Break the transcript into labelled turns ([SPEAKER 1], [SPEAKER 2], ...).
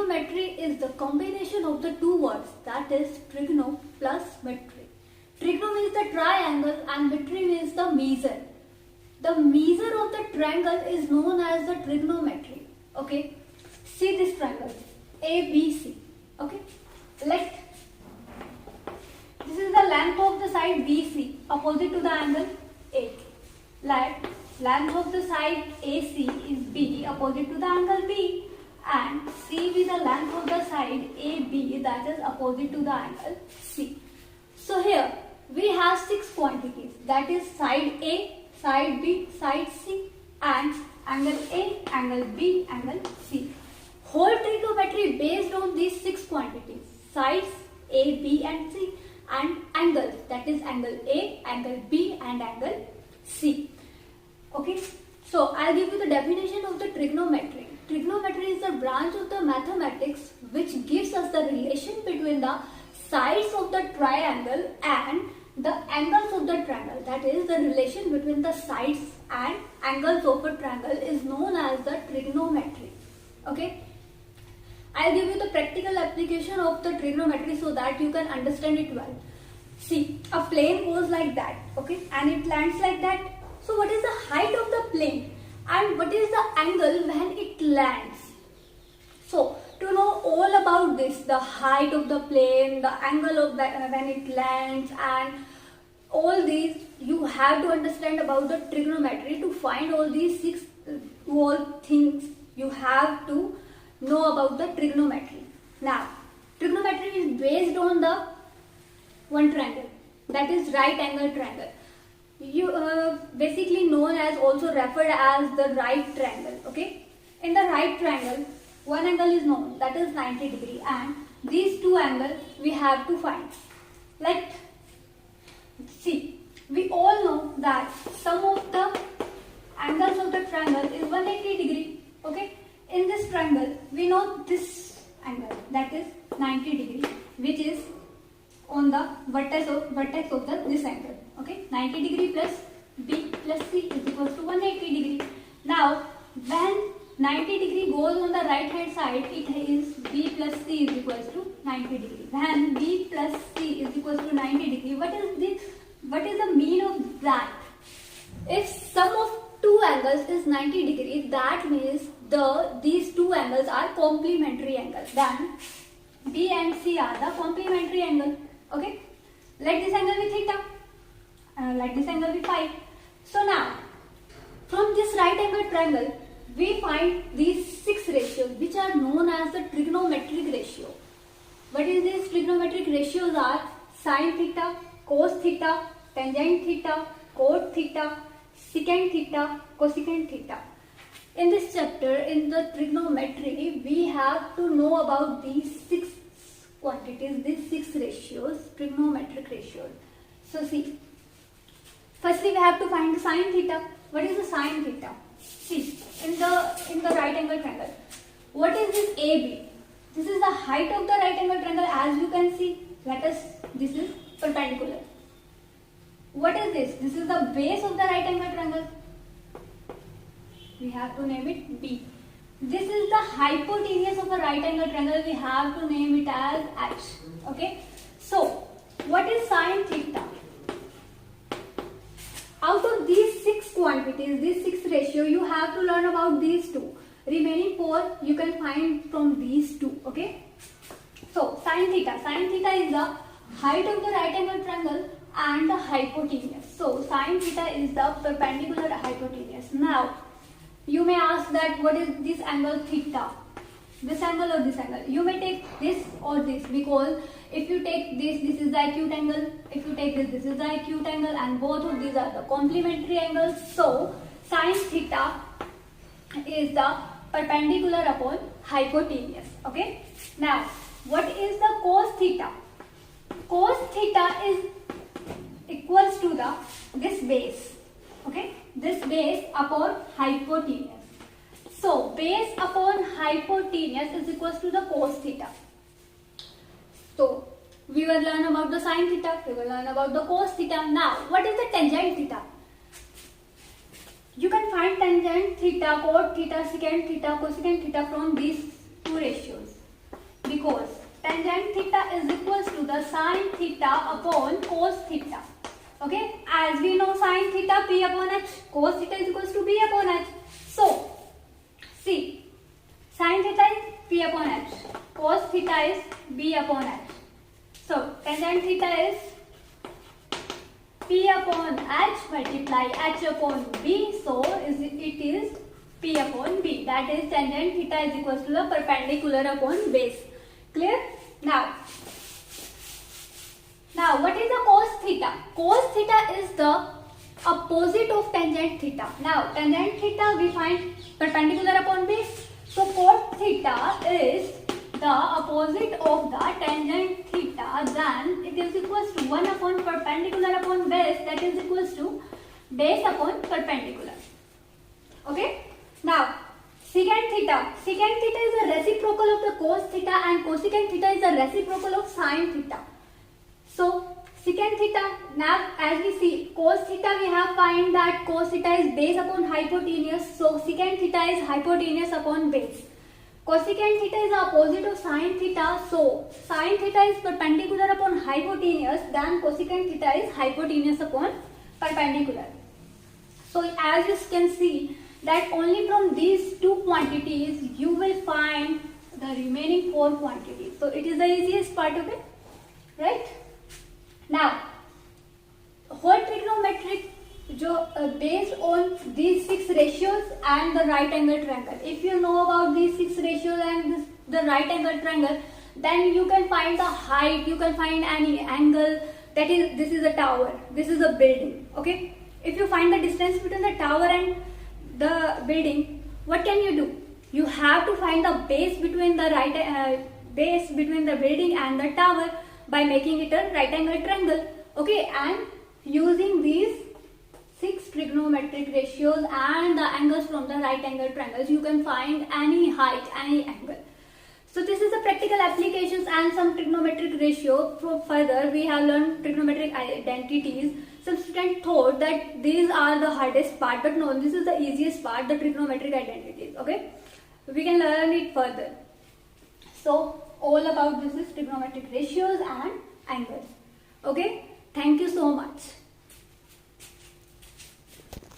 [SPEAKER 1] Trigonometry is the combination of the two words, that is trigono plus metry. Trigono means the triangle and metry means the measure. The measure of the triangle is known as the trigonometry. Okay. See this triangle ABC. Okay. This is the length of the side BC opposite to the angle A. Let length of the side AC is B opposite to the angle B, and CB the length of the side AB, that is opposite to the angle C. So here we have 6 quantities, that is side A, side B, side C, and angle A, angle B, angle C. Whole trigonometry based on these 6 quantities, sides A, B and C, and angles, that is angle A, angle B and angle C. Okay, so I'll give you the definition of the trigonometry. Trigonometry is the branch of the mathematics which gives us the relation between the sides of the triangle and the angles of the triangle. That is, the relation between the sides and angles of a triangle is known as the trigonometry. Okay, I'll give you the practical application of the trigonometry so that you can understand it well. See, a plane goes like that, okay, and it lands like that. So what is the height of the plane and what is the angle when it lands? So to know all about this, the height of the plane, the angle of when it lands, and all these, you have to understand about the trigonometry. To find all these 6 things, you have to know about the trigonometry. Now, trigonometry is based on the one triangle, that is right angle triangle. You basically known as, also referred as the right triangle. Okay, in the right triangle, one angle is known, that is 90 degree, and these 2 angles we have to find. Like, see, we all know that sum of the angles of the triangle is 180 degree. Okay, in this triangle we know this angle, that is 90 degree, which is on the vertex of this angle. Okay, 90 degree plus B plus C is equals to 180 degree. Now, when 90 degree goes on the right hand side, it is B plus C is equals to 90 degree. When B plus C is equals to 90 degree, what is the mean of that? If sum of 2 angles is 90 degree, that means these 2 angles are complementary angles. Then B and C are the complementary angle. Okay, let this angle be theta, let this angle be phi. So now, from this right angle triangle, we find these 6 ratios which are known as the trigonometric ratio. What is these trigonometric ratios are? Sin theta, cos theta, tangent theta, cot theta, secant theta, cosecant theta. In this chapter, in the trigonometry, we have to know about these 6 quantities, these 6 ratios, trigonometric ratios. So see, firstly we have to find the sin theta. What is the sin theta? See, in the right angle triangle, what is this AB? This is the height of the right angle triangle, as you can see. This is perpendicular. What is this? This is the base of the right angle triangle. We have to name it B. This is the hypotenuse of the right angle triangle. We have to name it as H. Okay. So, what is sin theta? Out of these 6 quantities, these 6 ratios, you have to learn about these 2. Remaining 4 you can find from these 2. Okay. So, sin theta. Sin theta is the height of the right angle triangle and the hypotenuse. So, sin theta is the perpendicular hypotenuse. Now, you may ask that what is this angle theta? This angle or this angle? You may take this or this, because if you take this is the acute angle. If you take this is the acute angle, and both of these are the complementary angles. So, sin theta is the perpendicular upon hypotenuse. Okay. Now, what is the cos theta? Cos theta is equals to this base. Okay, this base upon hypotenuse. So, base upon hypotenuse is equals to the cos theta. So, we will learn about the sin theta, we will learn about the cos theta. Now, what is the tangent theta? You can find tangent theta, cot theta, secant theta, cosecant theta from these 2 ratios. theta upon cos theta. Okay, as we know sin theta P upon H, cos theta is equals to B upon H. So, see, sin theta is P upon H, cos theta is B upon H. So, tangent theta is P upon H multiply H upon B. So, it is P upon B. That is tangent theta is equals to the perpendicular upon base. Clear? Now, what is the cos theta? Cos theta is the opposite of tangent theta. Now, tangent theta we find perpendicular upon base. So, cos theta is the opposite of the tangent theta. Then it is equals to 1 upon perpendicular upon base. That is equals to base upon perpendicular. Okay. Now, secant theta. Secant theta is a reciprocal of the cos theta and cosecant theta is a reciprocal of sin theta. So, secant theta, now as we see cos theta we have find that cos theta is base upon hypotenuse. So, secant theta is hypotenuse upon base. Cosecant theta is the opposite of sin theta. So, sin theta is perpendicular upon hypotenuse, then cosecant theta is hypotenuse upon perpendicular. So, as you can see that only from these two quantities you will find the remaining four quantities. So, it is the easiest part of it, right? Now, whole trigonometric based on these 6 ratios and the right angle triangle. If you know about these 6 ratios and the right angle triangle, then you can find the height, you can find any angle. That is, this is a tower, this is a building. Okay, if you find the distance between the tower and the building, what can you do? You have to find the base between the base between the building and the tower by making it a right angle triangle. Okay, and using these 6 trigonometric ratios and the angles from the right angle triangles, you can find any height, any angle. So this is the practical applications and some trigonometric ratio. Further, we have learned trigonometric identities. Some students thought that these are the hardest part, but no, this is the easiest part, the trigonometric identities. Okay, we can learn it further. So all about this is trigonometric ratios and angles. Okay, thank you so much.